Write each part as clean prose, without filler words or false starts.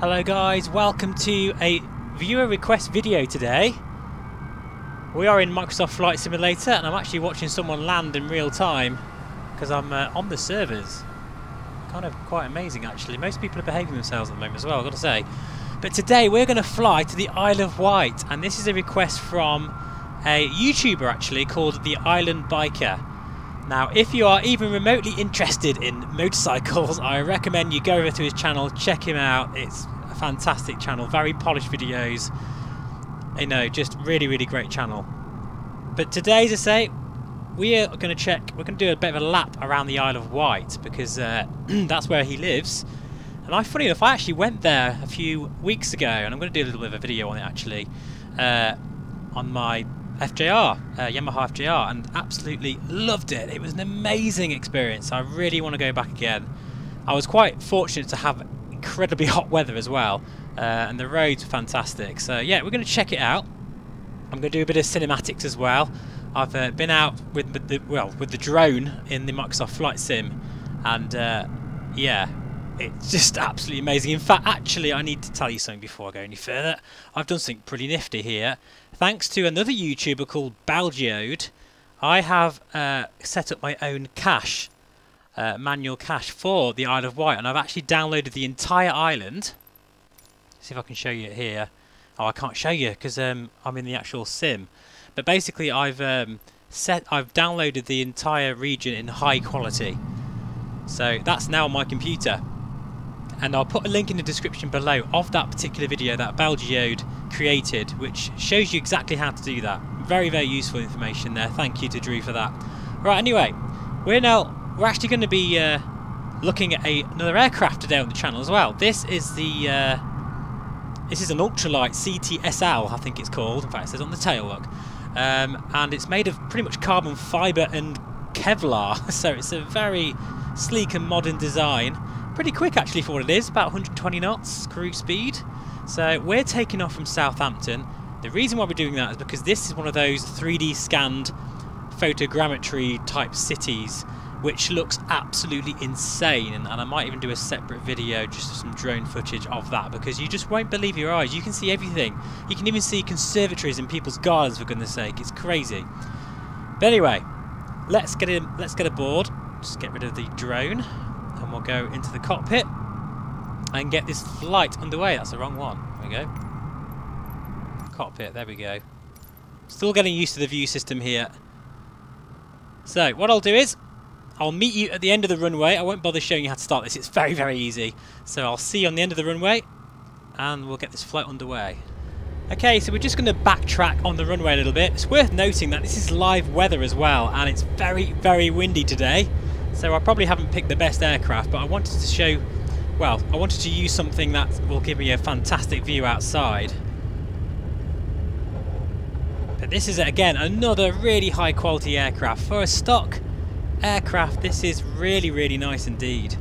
Hello guys, welcome to a viewer request video today. We are in Microsoft Flight Simulator and I'm actually watching someone land in real time because I'm on the servers. Kind of quite amazing actually. Most people are behaving themselves at the moment as well, I've got to say. But today we're going to fly to the Isle of Wight, and this is a request from a YouTuber actually called The Island Biker. Now, if you are even remotely interested in motorcycles, I recommend you go over to his channel, check him out. It's a fantastic channel, very polished videos. You know, just really great channel. But today, as I say, we're going to do a bit of a lap around the Isle of Wight because that's where he lives. And funny enough, I actually went there a few weeks ago, and I'm going to do a little bit of a video on it actually, on my FJR, Yamaha FJR, and absolutely loved it. It was an amazing experience. I really want to go back again. I was quite fortunate to have incredibly hot weather as well, and the roads were fantastic. So yeah, we're going to check it out. I'm going to do a bit of cinematics as well. I've been out with the drone in the Microsoft Flight Sim, and yeah, it's just absolutely amazing. In fact, actually, I need to tell you something before I go any further. I've done something pretty nifty here. Thanks to another YouTuber called CACHED, I have set up my own cache, manual cache for the Isle of Wight, and I've actually downloaded the entire island. Let's see if I can show you it here. Oh, I can't show you because I'm in the actual sim. But basically, I've downloaded the entire region in high quality. So that's now on my computer. And I'll put a link in the description below of that particular video that CACHED created, which shows you exactly how to do that. Very useful information there. Thank you to Drew for that. Right, anyway, we're actually going to be looking at another aircraft today on the channel as well. This is an ultralight CTSL, I think it's called. In fact, it says on the tail, look. And it's made of pretty much carbon fibre and Kevlar, so it's a very sleek and modern design. Pretty quick actually for what it is, about 120 knots cruise speed. So we're taking off from Southampton. The reason why we're doing that is because this is one of those 3D scanned photogrammetry type cities which looks absolutely insane, and I might even do a separate video just of some drone footage of that because you just won't believe your eyes. You can see everything. You can even see conservatories in people's gardens, for goodness sake. It's crazy. But anyway, let's get aboard. Just get rid of the drone and we'll go into the cockpit and get this flight underway. That's the wrong one. There we go. Cockpit, there we go. Still getting used to the view system here. So what I'll do is I'll meet you at the end of the runway. I won't bother showing you how to start this. It's very easy. So I'll see you on the end of the runway and we'll get this flight underway. Okay, so we're just going to backtrack on the runway a little bit. It's worth noting that this is live weather as well, and it's very windy today. So I probably haven't picked the best aircraft, but I wanted to show, well, I wanted to use something that will give me a fantastic view outside. But this is, again, another really high quality aircraft. For a stock aircraft, this is really nice indeed.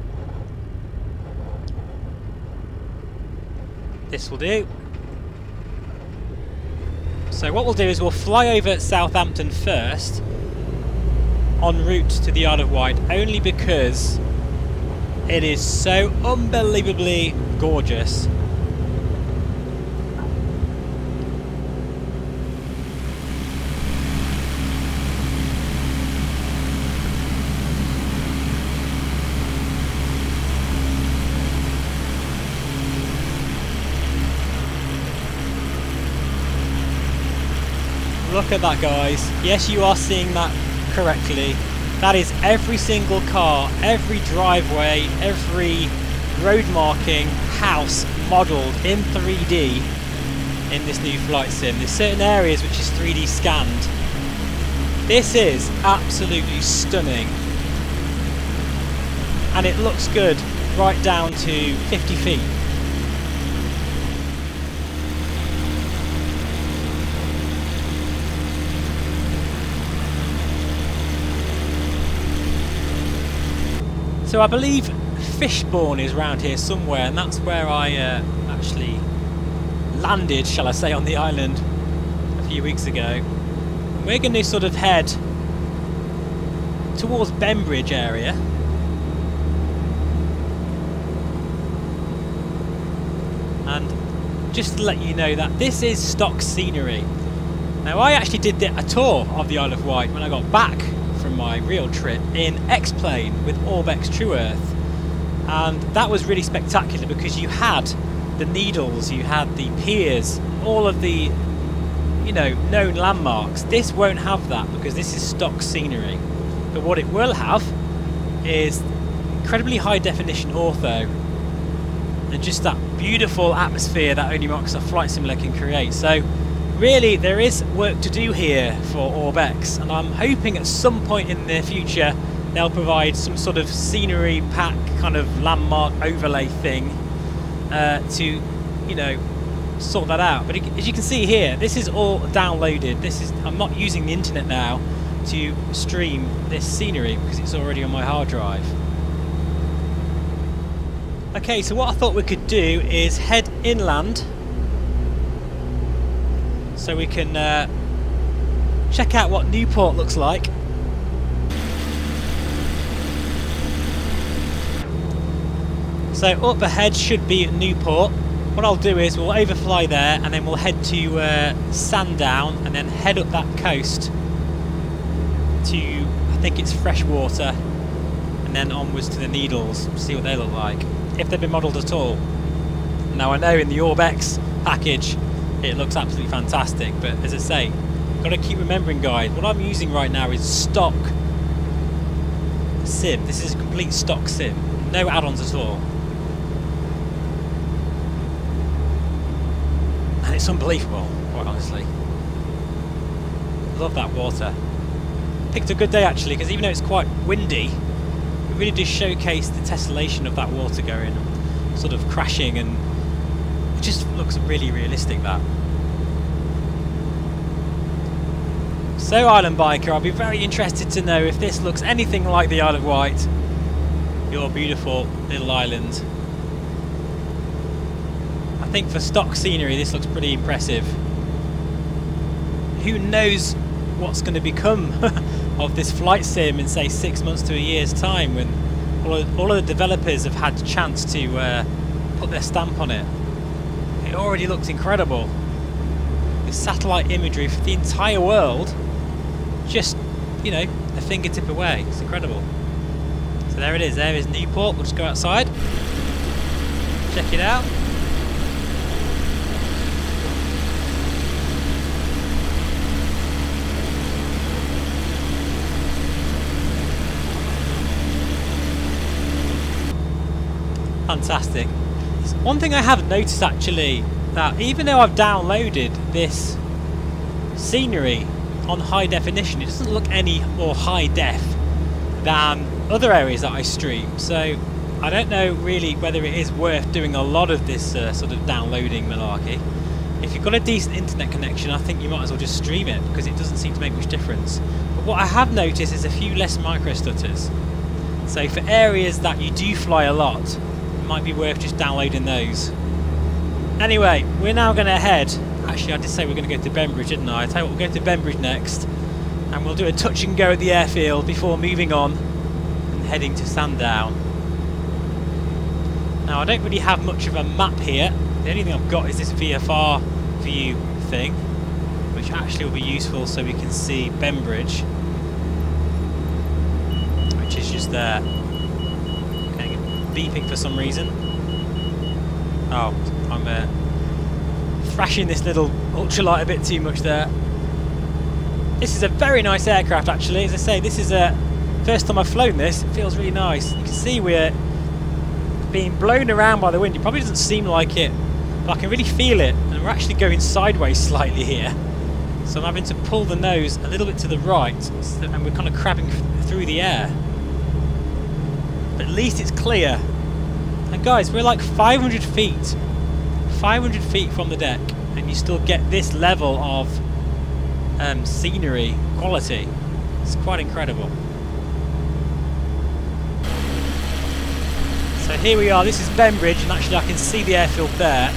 This will do. So what we'll do is we'll fly over Southampton first, en route to the Isle of Wight, only because it is so unbelievably gorgeous. Look at that, guys. Yes, you are seeing that correctly. That is every single car, every driveway, every road marking, house modelled in 3D in this new flight sim. There's certain areas which is 3D scanned. This is absolutely stunning. And it looks good right down to 50 feet. So I believe Fishbourne is around here somewhere, and that's where I actually landed, shall I say, on the island a few weeks ago. We're going to sort of head towards Bembridge area. just to let you know that this is stock scenery. Now I actually did a tour of the Isle of Wight when I got back from my real trip in X-Plane with Orbex True Earth, and that was really spectacular because you had the needles, you had the piers, all of the, you know, known landmarks. This won't have that because this is stock scenery. But what it will have is incredibly high definition ortho and just that beautiful atmosphere that only Microsoft Flight Simulator can create. So really there is work to do here for Orbex, and I'm hoping at some point in the future they'll provide some sort of scenery pack kind of landmark overlay thing to, you know, sort that out. But as you can see here, this is all downloaded. I'm not using the internet now to stream this scenery because it's already on my hard drive. Okay, so what I thought we could do is head inland so we can check out what Newport looks like. So up ahead should be Newport. What I'll do is we'll overfly there and then we'll head to Sandown and then head up that coast to, I think it's Freshwater, and then onwards to the Needles, see what they look like, if they've been modelled at all. Now I know in the Orbex package it looks absolutely fantastic, but as I say, got to keep remembering, guys, what I'm using right now is stock sim. This is a complete stock sim, no add-ons at all. And it's unbelievable, quite honestly. Love that water. Picked a good day actually, because even though it's quite windy, it really does showcase the tessellation of that water going, sort of crashing, and it just looks really realistic, that. So Island Biker, I'll be very interested to know if this looks anything like the Isle of Wight, your beautiful little island. I think for stock scenery this looks pretty impressive. Who knows what's going to become of this flight sim in, say, 6 months to a year's time, when all of the developers have had a chance to put their stamp on it. It already looks incredible. The satellite imagery for the entire world, just, you know, a fingertip away. It's incredible. So there it is. There is Newport. We'll just go outside, check it out. Fantastic. One thing I have noticed actually, that even though I've downloaded this scenery on high definition, it doesn't look any more high def than other areas that I stream. So I don't know really whether it is worth doing a lot of this sort of downloading malarkey. If you've got a decent internet connection, I think you might as well just stream it, because it doesn't seem to make much difference. But what I have noticed is a few less micro stutters. So for areas that you do fly a lot, might be worth just downloading those. Anyway, we're now going to head, actually I did say we're going to go to Bembridge, didn't I? I tell you what, we'll go to Bembridge next, and we'll do a touch and go at the airfield before moving on and heading to Sandown. Now I don't really have much of a map here. The only thing I've got is this VFR view thing, which actually will be useful so we can see Bembridge, which is just there. Beeping for some reason. Oh, I'm thrashing this little ultralight a bit too much there. This is a very nice aircraft actually. As I say, this is a first time I've flown this. It feels really nice. You can see we're being blown around by the wind. It probably doesn't seem like it, but I can really feel it, and we're actually going sideways slightly here. So I'm having to pull the nose a little bit to the right, and we're kind of crabbing through the air. But at least it's clear. And guys, we're like 500 feet. 500 feet from the deck, and you still get this level of scenery quality. It's quite incredible. So here we are, this is Bembridge, and actually I can see the airfield there.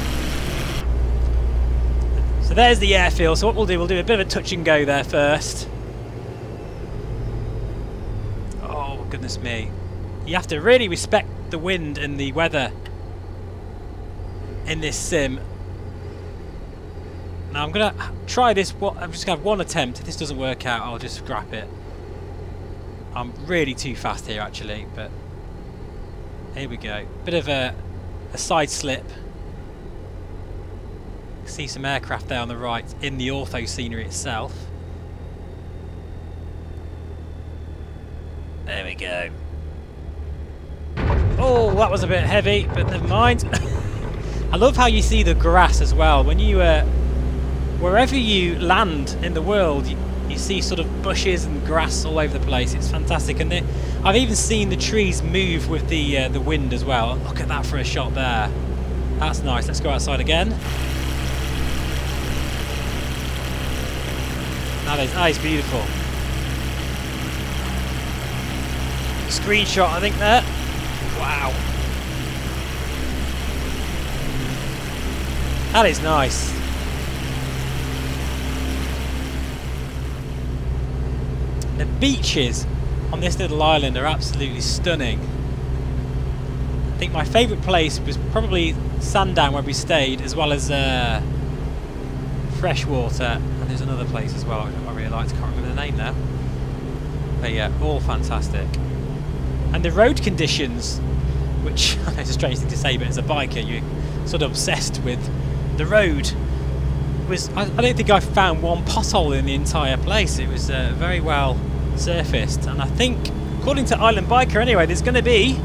So there's the airfield, so what we'll do a bit of a touch and go there first. Oh goodness me. You have to really respect the wind and the weather in this sim. Now I'm going to try this. I'm just going to have one attempt. If this doesn't work out, I'll just scrap it. I'm really too fast here actually, but here we go. Bit of a side slip. See some aircraft there on the right in the ortho scenery itself. There we go. Oh, that was a bit heavy, but never mind. I love how you see the grass as well. When you, wherever you land in the world, you see sort of bushes and grass all over the place. It's fantastic, and I've even seen the trees move with the wind as well. Look at that for a shot there. That's nice. Let's go outside again. That is beautiful. Screenshot, I think, there. Wow. That is nice. The beaches on this little island are absolutely stunning. I think my favourite place was probably Sandown, where we stayed, as well as Freshwater, and there's another place as well I really liked. I can't remember the name now. But yeah, all fantastic. And the road conditions, which I know it's a strange thing to say, but as a biker you're sort of obsessed with the road. I don't think I found one pothole in the entire place. It was very well surfaced, and I think, according to Island Biker anyway, there's going to be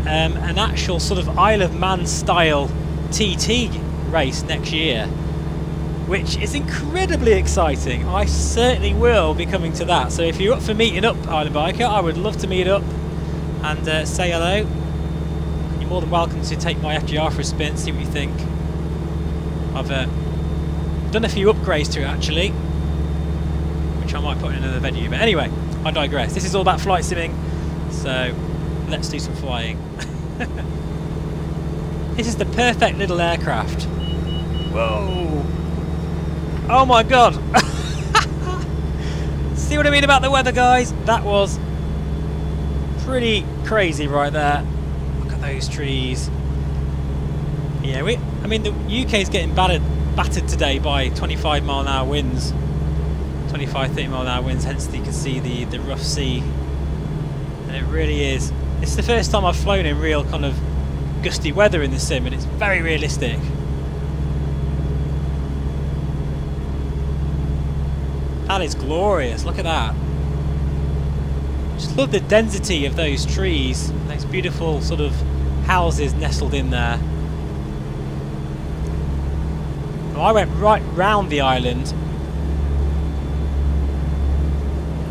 an actual sort of Isle of Man style TT race next year, which is incredibly exciting. I certainly will be coming to that. So if you're up for meeting up, Island Biker, I would love to meet up and say hello. You're more than welcome to take my FGR for a spin, see what you think. I've done a few upgrades to it actually, which I might put in another video. But anyway, I digress. This is all about flight simming, so let's do some flying. This is the perfect little aircraft. Whoa! Oh my god! See what I mean about the weather, guys? That was pretty crazy right there. Look at those trees. Yeah, I mean, the UK is getting battered today by 25 mile an hour winds. 25, 30 mile an hour winds, hence you can see the rough sea. And it really is. It's the first time I've flown in real kind of gusty weather in the sim, and it's very realistic. That is glorious, look at that. Just love the density of those trees, those beautiful sort of houses nestled in there. Well, I went right round the island,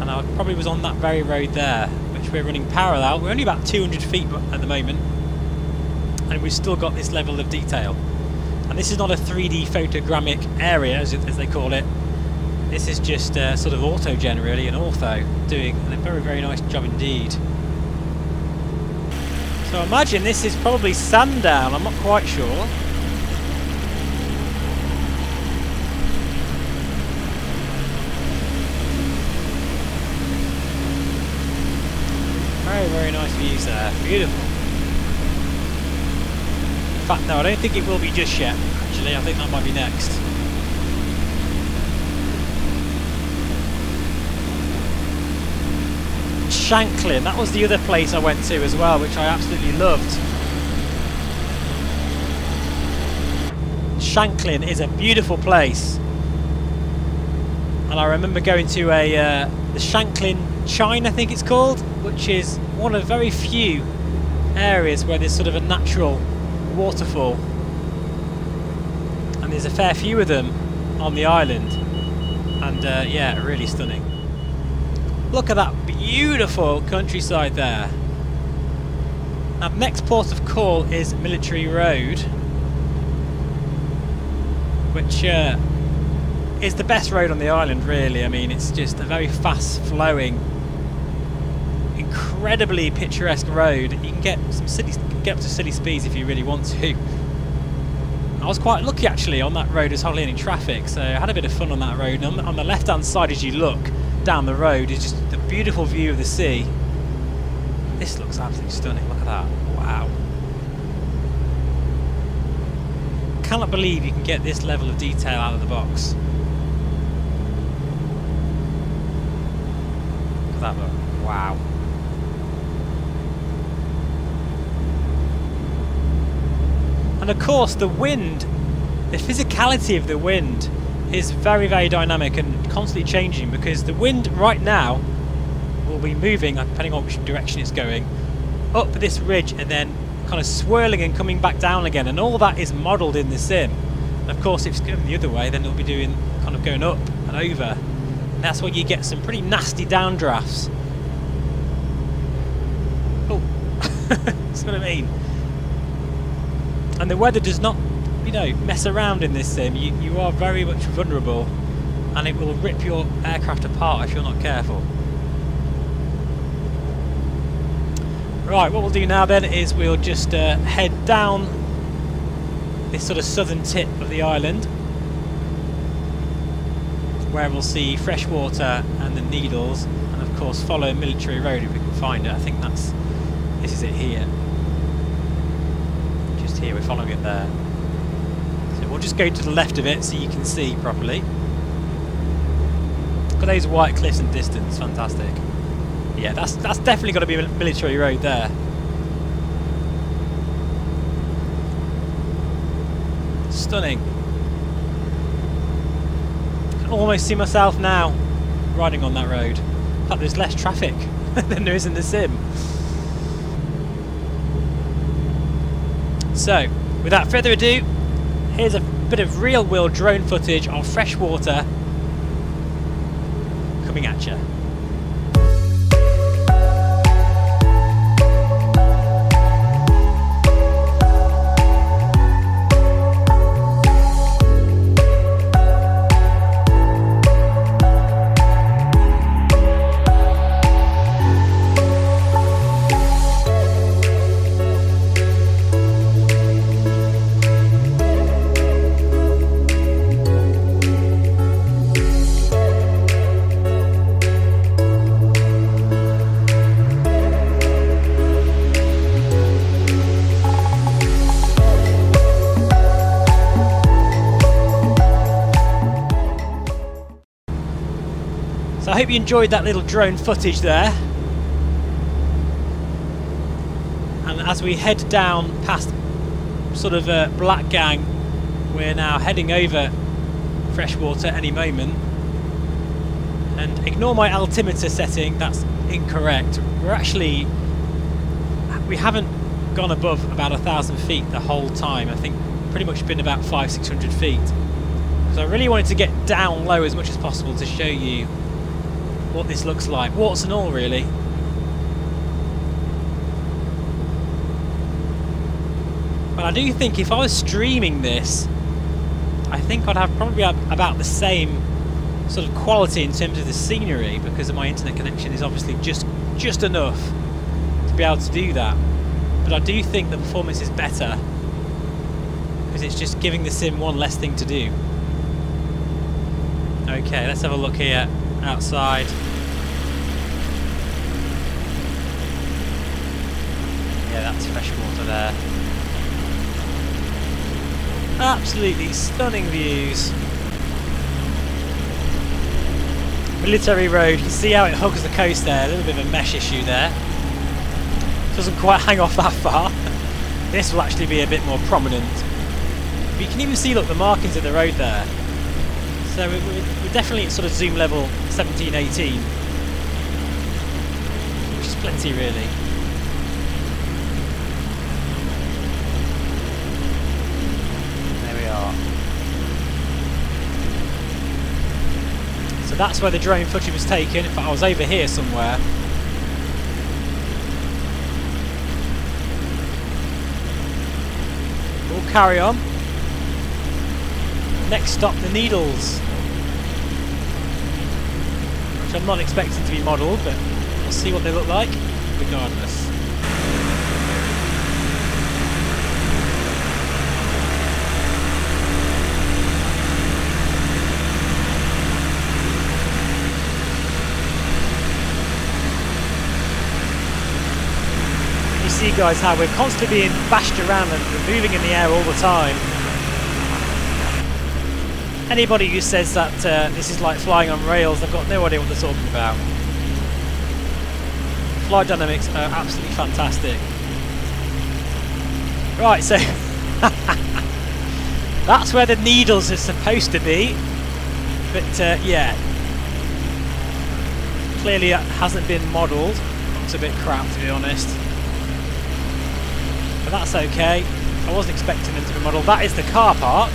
and I probably was on that very road there, which we're running parallel. We're only about 200 feet at the moment, and we've still got this level of detail. And this is not a 3D photogrammic area, as they call it. This is just sort of auto gen, really, and ortho, doing a very, very nice job indeed. So imagine this is probably Sandown, I'm not quite sure. Very, very nice views there, beautiful. In fact, no, I don't think it will be just yet, actually. I think that might be next. Shanklin, that was the other place I went to as well, which I absolutely loved. Shanklin is a beautiful place, and I remember going to the Shanklin Chine, I think it's called, which is one of very few areas where there's sort of a natural waterfall, and there's a fair few of them on the island, and yeah, really stunning. Look at that beautiful countryside there. Now, the next port of call is Military Road, which is the best road on the island, really. I mean, it's just a very fast-flowing, incredibly picturesque road. You can get up to silly speeds if you really want to. I was quite lucky actually on that road. There's hardly any traffic, so I had a bit of fun on that road. And on the left-hand side, as you look down the road, is just the beautiful view of the sea. This looks absolutely stunning. Look at that! Wow. cannot believe you can get this level of detail out of the box. Look at that look. Wow. And of course the wind, the physicality of the wind is very, very dynamic and constantly changing, because the wind right now will be moving, depending on which direction it's going, up this ridge and then kind of swirling and coming back down again, and all that is modelled in the sim. And of course if it's going the other way, then it'll be doing kind of going up and over, and that's where you get some pretty nasty downdrafts. Oh, that's what I mean. And the weather does not, you know, mess around in this sim. You are very much vulnerable, and it will rip your aircraft apart if you're not careful. Right, what we'll do now then is we'll just head down this sort of southern tip of the island, where we'll see fresh water and the Needles, and of course follow Military Road if we can find it. I think this is it here. Just here, we're following it there. So we'll just go to the left of it so you can see properly. Look at those white cliffs in distance, fantastic. Yeah, that's definitely got to be a Military Road there. Stunning. I can almost see myself now riding on that road. In fact, there's less traffic than there is in the sim. So, without further ado, here's a bit of real-world drone footage of fresh water coming at you. So I hope you enjoyed that little drone footage there. And as we head down past sort of Black Gang, we're now heading over freshwater any moment. And ignore my altimeter setting, that's incorrect. We haven't gone above about 1,000 feet the whole time. I think pretty much been about 500-600 feet. So I really wanted to get down low as much as possible to show you what this looks like, warts and all really. But I do think if I was streaming this, I think I'd have probably about the same sort of quality in terms of the scenery, because of my internet connection is obviously just enough to be able to do that. But I do think the performance is better because it's just giving the sim one less thing to do. Okay, let's have a look here outside. Yeah, that's fresh water there. Absolutely stunning views. Military Road, you can see how it hugs the coast there, a little bit of a mesh issue there. Doesn't quite hang off that far. This will actually be a bit more prominent. But you can even see, look, the markings of the road there. So we're definitely at sort of zoom level 17, 18, which is plenty really. There we are. So that's where the drone footage was taken. In fact, I was over here somewhere. We'll carry on. Next stop, the Needles, which I'm not expecting to be modelled, but we'll see what they look like regardless. You see, guys, how we're constantly being bashed around and moving in the air all the time. Anybody who says that this is like flying on rails, they've got no idea what they're talking about. Flight dynamics are absolutely fantastic. Right, so that's where the needles are supposed to be, but yeah, clearly it hasn't been modelled. Looks a bit crap, to be honest, but that's okay. I wasn't expecting them to be modelled. That is the car park,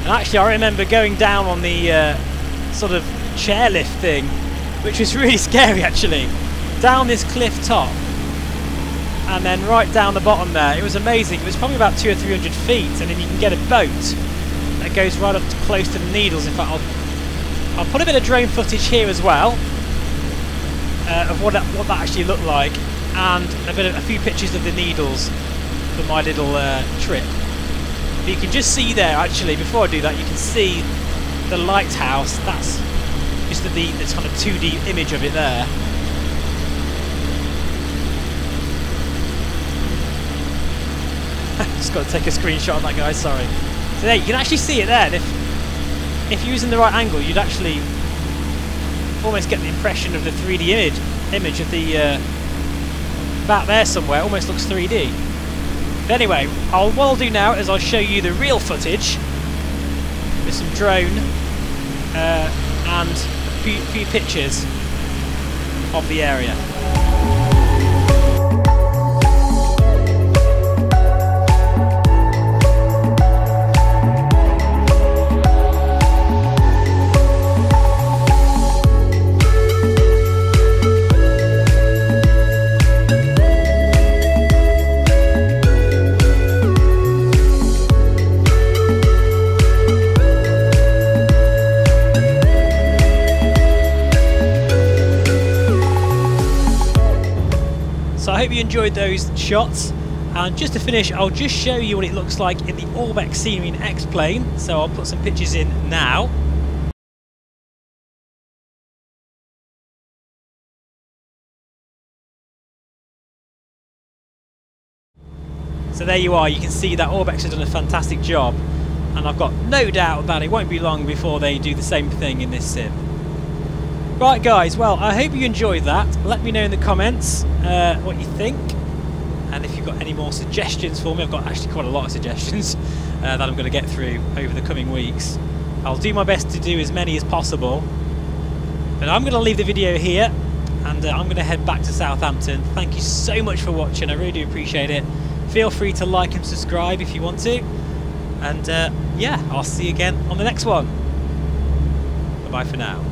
and actually I remember going down on the sort of chairlift thing, which was really scary actually, down this cliff top and then right down the bottom there. It was amazing. It was probably about 200 or 300 feet, and then you can get a boat that goes right up to close to the needles. In fact, I'll put a bit of drone footage here as well of what that actually looked like, and a few pictures of the needles for my little trip. But you can just see there, actually, before I do that, you can see the lighthouse. That's just the kind of 2D image of it there. Just got to take a screenshot of that, guys, sorry. So there, you can actually see it there, and if you're using the right angle, you'd actually almost get the impression of the 3D image of the about there somewhere. Almost looks 3D. But anyway, what I'll do now is I'll show you the real footage with some drone and a few pictures of the area. So I hope you enjoyed those shots, and just to finish, I'll just show you what it looks like in the Orbeck scenery in X-Plane. So I'll put some pictures in now. So there you are, you can see that Orbeck has done a fantastic job, and I've got no doubt that it won't be long before they do the same thing in this sim. Right guys, well, I hope you enjoyed that. Let me know in the comments what you think, and if you've got any more suggestions for me. I've got actually quite a lot of suggestions that I'm going to get through over the coming weeks. I'll do my best to do as many as possible, but I'm going to leave the video here, and I'm going to head back to Southampton. Thank you so much for watching, I really do appreciate it. Feel free to like and subscribe if you want to, and yeah, I'll see you again on the next one. Bye bye for now.